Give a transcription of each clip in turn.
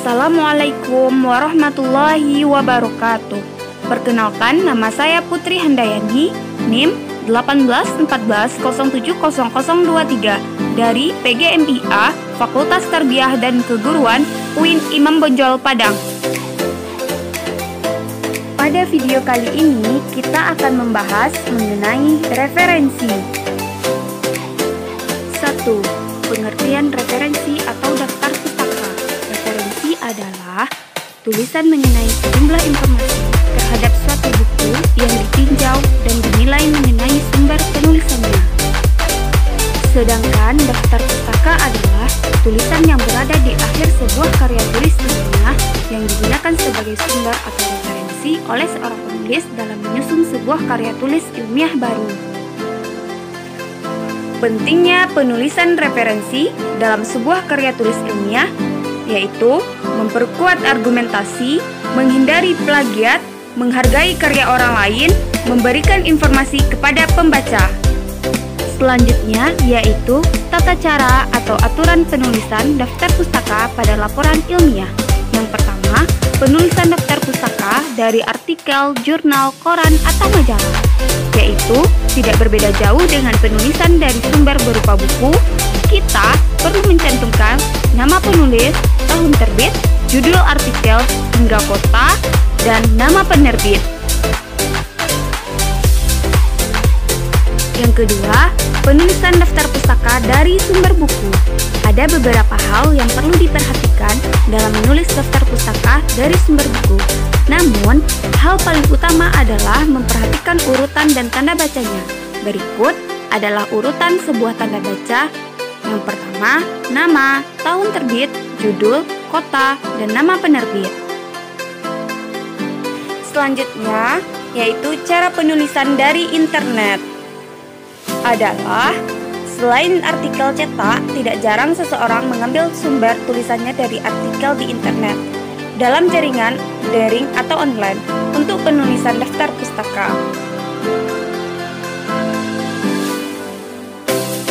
Assalamualaikum warahmatullahi wabarakatuh. Perkenalkan, nama saya Putri Handayani, NIM 1814070023 dari PGMIA Fakultas Tarbiyah dan Keguruan UIN Imam Bonjol Padang. Pada video kali ini kita akan membahas mengenai referensi. 1. Pengertian referensi atau daftar pustaka. Referensi adalah tulisan mengenai sejumlah informasi terhadap suatu buku yang ditinjau dan dinilai mengenai sumber penulisannya. Sedangkan daftar pustaka adalah tulisan yang berada di akhir sebuah karya tulis ilmiah yang digunakan sebagai sumber atau referensi oleh seorang penulis dalam menyusun sebuah karya tulis ilmiah baru. Pentingnya penulisan referensi dalam sebuah karya tulis ilmiah yaitu memperkuat argumentasi, menghindari plagiat, menghargai karya orang lain, memberikan informasi kepada pembaca. Selanjutnya yaitu tata cara atau aturan penulisan daftar pustaka pada laporan ilmiah. Yang pertama, penulisan daftar pustaka dari artikel, jurnal, koran, atau majalah, yaitu tidak berbeda jauh dengan penulisan dari sumber berupa buku. Kita perlu mencantumkan nama penulis, tahun terbit, judul artikel, hingga kota, dan nama penerbit. Yang kedua, penulisan daftar pustaka dari sumber buku. Ada beberapa hal yang perlu diperhatikan dalam menulis daftar pustaka dari sumber buku. Namun, hal paling utama adalah memperhatikan urutan dan tanda bacanya. Berikut adalah urutan sebuah tanda baca. Yang pertama, nama, tahun terbit, judul, kota, dan nama penerbit. Selanjutnya, yaitu cara penulisan dari internet. Adalah, selain artikel cetak, tidak jarang seseorang mengambil sumber tulisannya dari artikel di internet, dalam jaringan, daring, atau online, untuk penulisan daftar pustaka.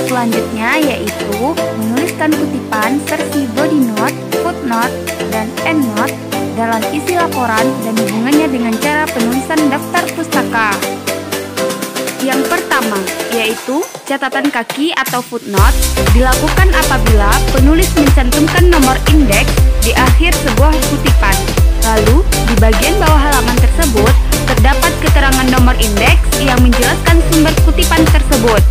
Selanjutnya yaitu menuliskan kutipan versi body note, footnote, dan endnote dalam isi laporan dan hubungannya dengan cara penulisan daftar pustaka. Yang pertama yaitu catatan kaki atau footnote dilakukan apabila penulis mencantumkan nomor indeks di akhir sebuah kutipan. Lalu di bagian bawah halaman tersebut terdapat keterangan nomor indeks yang menjelaskan sumber kutipan tersebut.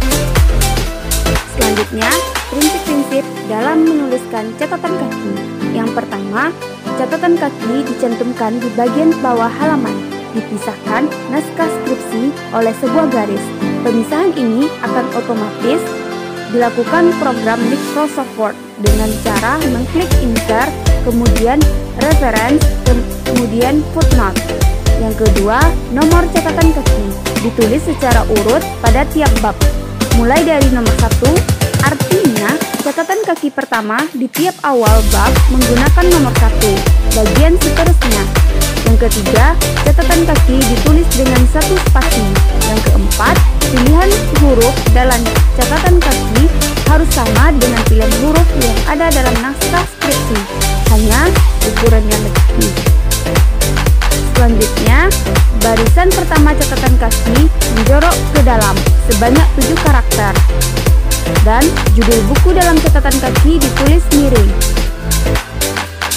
Selanjutnya, prinsip-prinsip dalam menuliskan catatan kaki. Yang pertama, catatan kaki dicantumkan di bagian bawah halaman. Dipisahkan naskah skripsi oleh sebuah garis. Pemisahan ini akan otomatis dilakukan program Microsoft Word dengan cara mengklik insert, kemudian reference, kemudian footnote. Yang kedua, nomor catatan kaki ditulis secara urut pada tiap bab. Mulai dari nomor 1, artinya catatan kaki pertama di tiap awal bab menggunakan nomor 1, bagian seterusnya. Yang ketiga, catatan kaki ditulis dengan 1 spasi. Yang keempat, pilihan huruf dalam catatan kaki harus sama dengan pilihan huruf yang ada dalam naskah skripsi, hanya ukurannya lebih. Selanjutnya, barisan pertama catatan kaki menjorok ke dalam sebanyak 7 karakter. Dan judul buku dalam catatan kaki ditulis miring.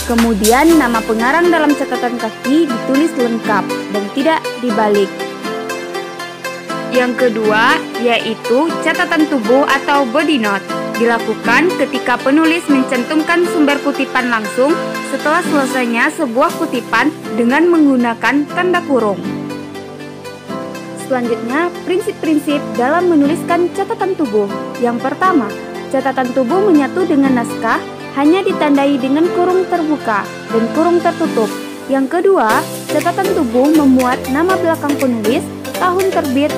Kemudian nama pengarang dalam catatan kaki ditulis lengkap dan tidak dibalik. Yang kedua yaitu catatan tubuh atau body note. Dilakukan ketika penulis mencantumkan sumber kutipan langsung setelah selesainya sebuah kutipan dengan menggunakan tanda kurung. Selanjutnya, prinsip-prinsip dalam menuliskan catatan tubuh. Yang pertama, catatan tubuh menyatu dengan naskah hanya ditandai dengan kurung terbuka dan kurung tertutup. Yang kedua, catatan tubuh memuat nama belakang penulis, tahun terbit,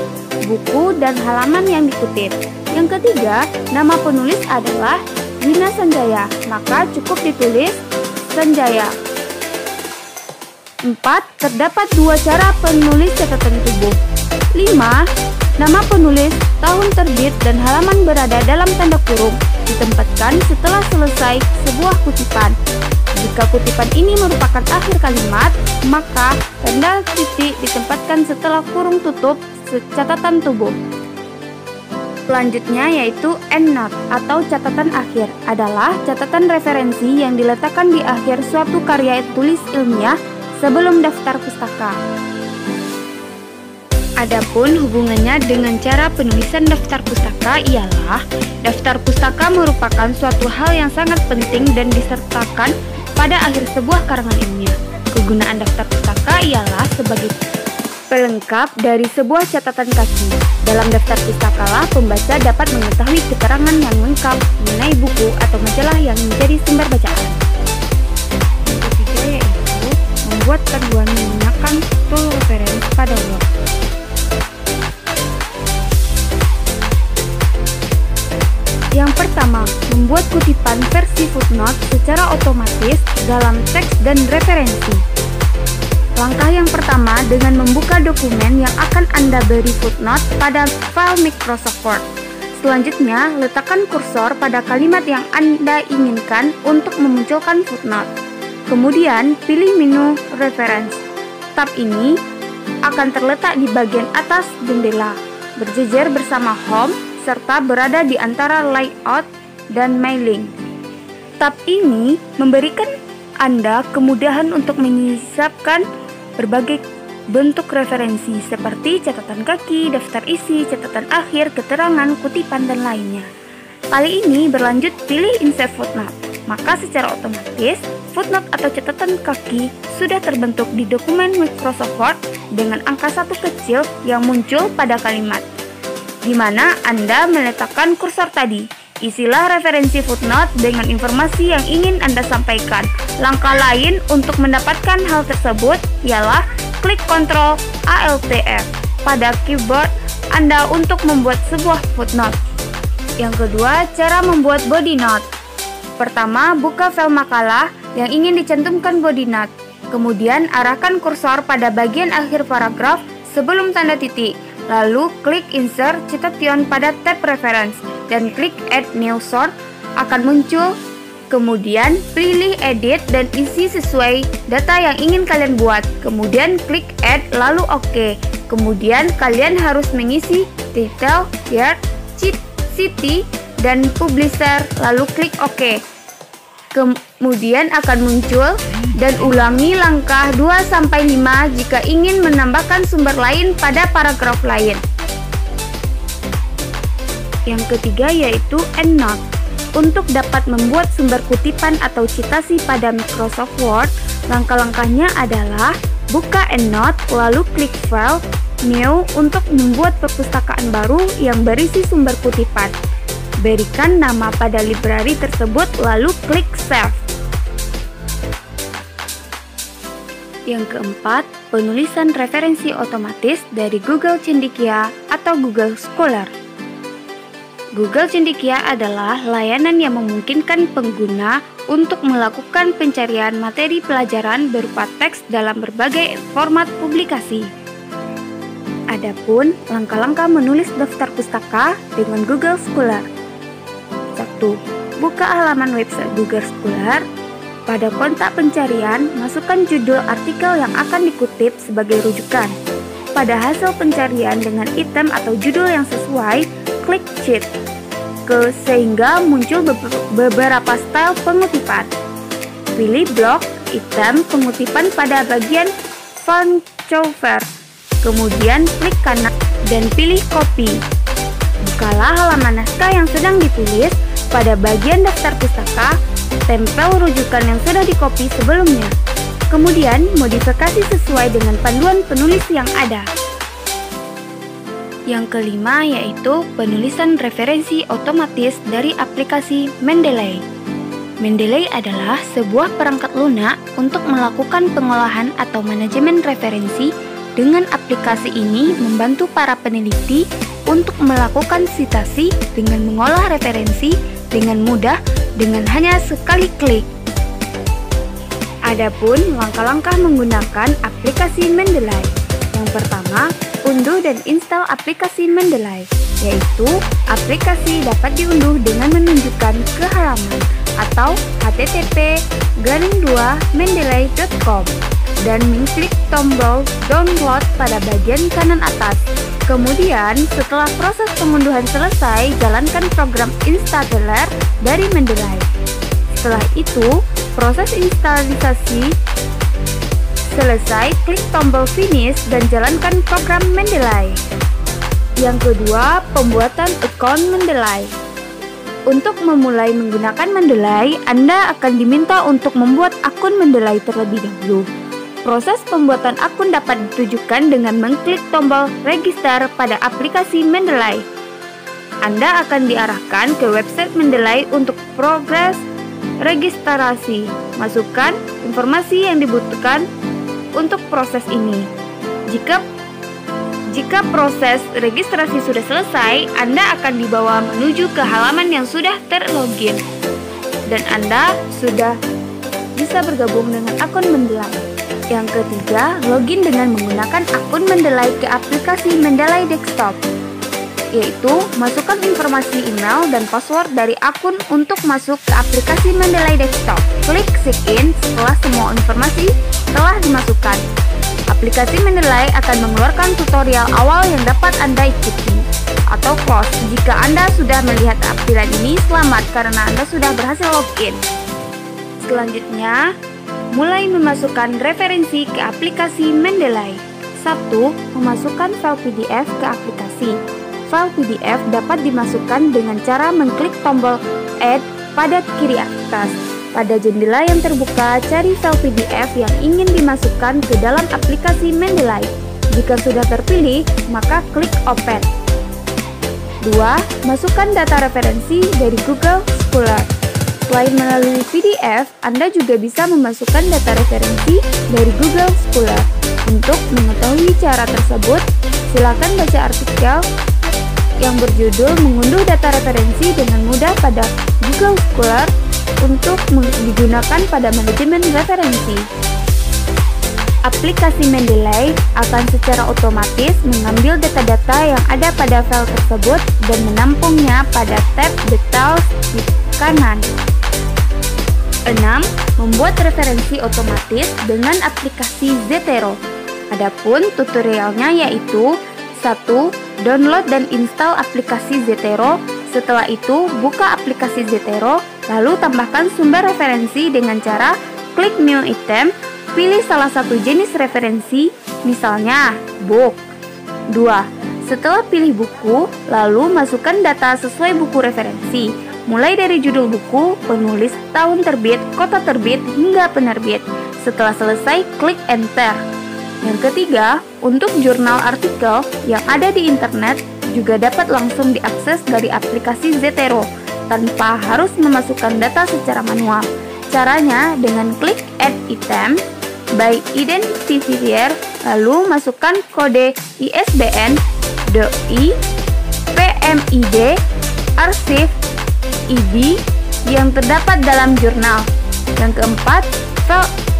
buku, dan halaman yang dikutip. Yang ketiga, nama penulis adalah Dina Sanjaya, maka cukup ditulis Sanjaya. 4. Terdapat 2 cara penulis catatan tubuh. 5. Nama penulis, tahun terbit, dan halaman berada dalam tanda kurung ditempatkan setelah selesai sebuah kutipan. Jika kutipan ini merupakan akhir kalimat, maka tanda titik ditempatkan setelah kurung tutup catatan tubuh. Selanjutnya yaitu endnote atau catatan akhir adalah catatan referensi yang diletakkan di akhir suatu karya tulis ilmiah sebelum daftar pustaka. Adapun hubungannya dengan cara penulisan daftar pustaka ialah daftar pustaka merupakan suatu hal yang sangat penting dan disertakan pada akhir sebuah karangan ilmiah. Kegunaan daftar pustaka ialah sebagai pelengkap dari sebuah catatan kaki. Dalam daftar pustaka lah pembaca dapat mengetahui keterangan yang lengkap mengenai buku atau majalah yang menjadi sumber bacaan. Ketiga yaitu membuat panduan menggunakan tool reference pada Word. Yang pertama, membuat kutipan versi footnote secara otomatis dalam teks dan referensi. Langkah yang pertama dengan membuka dokumen yang akan Anda beri footnote pada file Microsoft Word. Selanjutnya, letakkan kursor pada kalimat yang Anda inginkan untuk memunculkan footnote. Kemudian, pilih menu Reference. Tab ini akan terletak di bagian atas jendela, berjejer bersama Home, serta berada di antara Layout dan Mailing. Tab ini memberikan Anda kemudahan untuk menyiapkan berbagai bentuk referensi seperti catatan kaki, daftar isi, catatan akhir, keterangan, kutipan, dan lainnya. Kali ini berlanjut pilih Insert Footnote. Maka secara otomatis, footnote atau catatan kaki sudah terbentuk di dokumen Microsoft Word dengan angka 1 kecil yang muncul pada kalimat, di mana Anda meletakkan kursor tadi. Isilah referensi footnote dengan informasi yang ingin Anda sampaikan. Langkah lain untuk mendapatkan hal tersebut ialah klik Ctrl Alt F pada keyboard Anda untuk membuat sebuah footnote. Yang kedua, cara membuat body note. Pertama, buka file makalah yang ingin dicantumkan body note. Kemudian arahkan kursor pada bagian akhir paragraf sebelum tanda titik. Lalu klik Insert Citation pada tab Reference dan klik Add New Source akan muncul. Kemudian pilih Edit dan isi sesuai data yang ingin kalian buat. Kemudian klik Add lalu OK. Kemudian kalian harus mengisi title, year, city, dan publisher lalu klik OK. Kemudian akan muncul dan ulangi langkah 2-5 jika ingin menambahkan sumber lain pada paragraf lain. Yang ketiga yaitu EndNote. Untuk dapat membuat sumber kutipan atau citasi pada Microsoft Word, langkah-langkahnya adalah buka EndNote lalu klik File, New untuk membuat perpustakaan baru yang berisi sumber kutipan. Berikan nama pada library tersebut lalu klik Save. Yang keempat, penulisan referensi otomatis dari Google Cendekia atau Google Scholar. Google Cendekia adalah layanan yang memungkinkan pengguna untuk melakukan pencarian materi pelajaran berupa teks dalam berbagai format publikasi. Adapun langkah-langkah menulis daftar pustaka dengan Google Scholar. 1. Buka halaman website Google Scholar. Pada kontak pencarian, masukkan judul artikel yang akan dikutip sebagai rujukan. Pada hasil pencarian dengan item atau judul yang sesuai, klik Cheat sehingga muncul beberapa style pengutipan. Pilih blok, item, pengutipan pada bagian font cover. Kemudian klik kanan dan pilih Copy. Bukalah halaman naskah yang sedang ditulis. Pada bagian daftar pustaka, tempel rujukan yang sudah dikopi sebelumnya. Kemudian, modifikasi sesuai dengan panduan penulis yang ada. Yang kelima yaitu penulisan referensi otomatis dari aplikasi Mendeley. Mendeley adalah sebuah perangkat lunak untuk melakukan pengolahan atau manajemen referensi. Dengan aplikasi ini membantu para peneliti untuk melakukan sitasi dengan mengolah referensi dengan mudah dengan hanya sekali klik. Adapun langkah-langkah menggunakan aplikasi Mendeley. Yang pertama, Unduh dan install aplikasi Mendeley, yaitu aplikasi dapat diunduh dengan menunjukkan ke halaman atau http://mendeley.com dan mengklik tombol download pada bagian kanan atas. Kemudian, setelah proses pengunduhan selesai, jalankan program installer dari Mendeley. Setelah itu, proses instalisasi selesai, klik tombol finish dan jalankan program Mendeley. Yang kedua, pembuatan akun Mendeley. Untuk memulai menggunakan Mendeley, Anda akan diminta untuk membuat akun Mendeley terlebih dahulu. Proses pembuatan akun dapat ditujukan dengan mengklik tombol register pada aplikasi Mendeley. Anda akan diarahkan ke website Mendeley untuk progres registrasi. Masukkan informasi yang dibutuhkan untuk proses ini. Jika proses registrasi sudah selesai, Anda akan dibawa menuju ke halaman yang sudah terlogin dan Anda sudah bisa bergabung dengan akun Mendeley. Yang ketiga, login dengan menggunakan akun Mendeley ke aplikasi Mendeley Desktop, yaitu masukkan informasi email dan password dari akun untuk masuk ke aplikasi Mendeley Desktop. Klik sign in setelah semua informasi telah dimasukkan. Aplikasi Mendeley akan mengeluarkan tutorial awal yang dapat Anda ikuti atau close. Jika Anda sudah melihat tampilan ini, selamat karena Anda sudah berhasil login. Selanjutnya, mulai memasukkan referensi ke aplikasi Mendeley. 1. Memasukkan file PDF ke aplikasi. File PDF dapat dimasukkan dengan cara mengklik tombol Add pada kiri atas. Pada jendela yang terbuka, cari file PDF yang ingin dimasukkan ke dalam aplikasi Mendeley. Jika sudah terpilih, maka klik Open. 2. Masukkan data referensi dari Google Scholar. Selain melalui PDF, Anda juga bisa memasukkan data referensi dari Google Scholar. Untuk mengetahui cara tersebut, silakan baca artikel yang berjudul "Mengunduh data referensi dengan mudah pada Google Scholar" untuk digunakan pada manajemen referensi. Aplikasi Mendeley akan secara otomatis mengambil data-data yang ada pada file tersebut dan menampungnya pada tab Details di kanan. 6. Membuat referensi otomatis dengan aplikasi Zotero. Adapun tutorialnya yaitu 1. Download dan install aplikasi Zotero. Setelah itu, buka aplikasi Zotero, lalu tambahkan sumber referensi dengan cara klik New Item, pilih salah satu jenis referensi, misalnya book. 2. Setelah pilih buku, lalu masukkan data sesuai buku referensi, mulai dari judul buku, penulis, tahun terbit, kota terbit, hingga penerbit. Setelah selesai, klik Enter. Yang ketiga, untuk jurnal artikel yang ada di internet juga dapat langsung diakses dari aplikasi Zotero tanpa harus memasukkan data secara manual. Caranya dengan klik Add Item by Identifier, lalu masukkan kode ISBN, DOI, PMID, arsip, ID yang terdapat dalam jurnal. Yang keempat,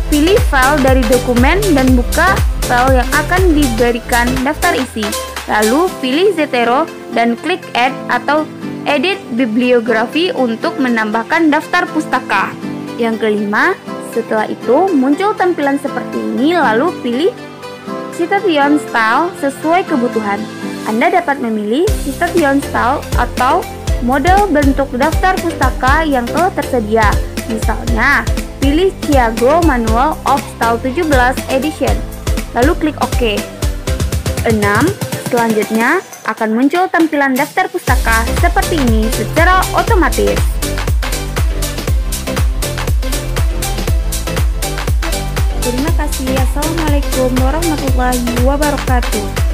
pilih file dari dokumen dan buka file yang akan diberikan daftar isi. Lalu pilih Zotero dan klik Add atau Edit Bibliografi untuk menambahkan daftar pustaka. Yang kelima, setelah itu muncul tampilan seperti ini, lalu pilih Citation Style sesuai kebutuhan. Anda dapat memilih Citation Style atau model bentuk daftar pustaka yang telah tersedia. Misalnya, pilih Chicago Manual of Style 17 Edition, lalu klik OK. 6. Selanjutnya, akan muncul tampilan daftar pustaka seperti ini secara otomatis. Terima kasih. Assalamualaikum warahmatullahi wabarakatuh.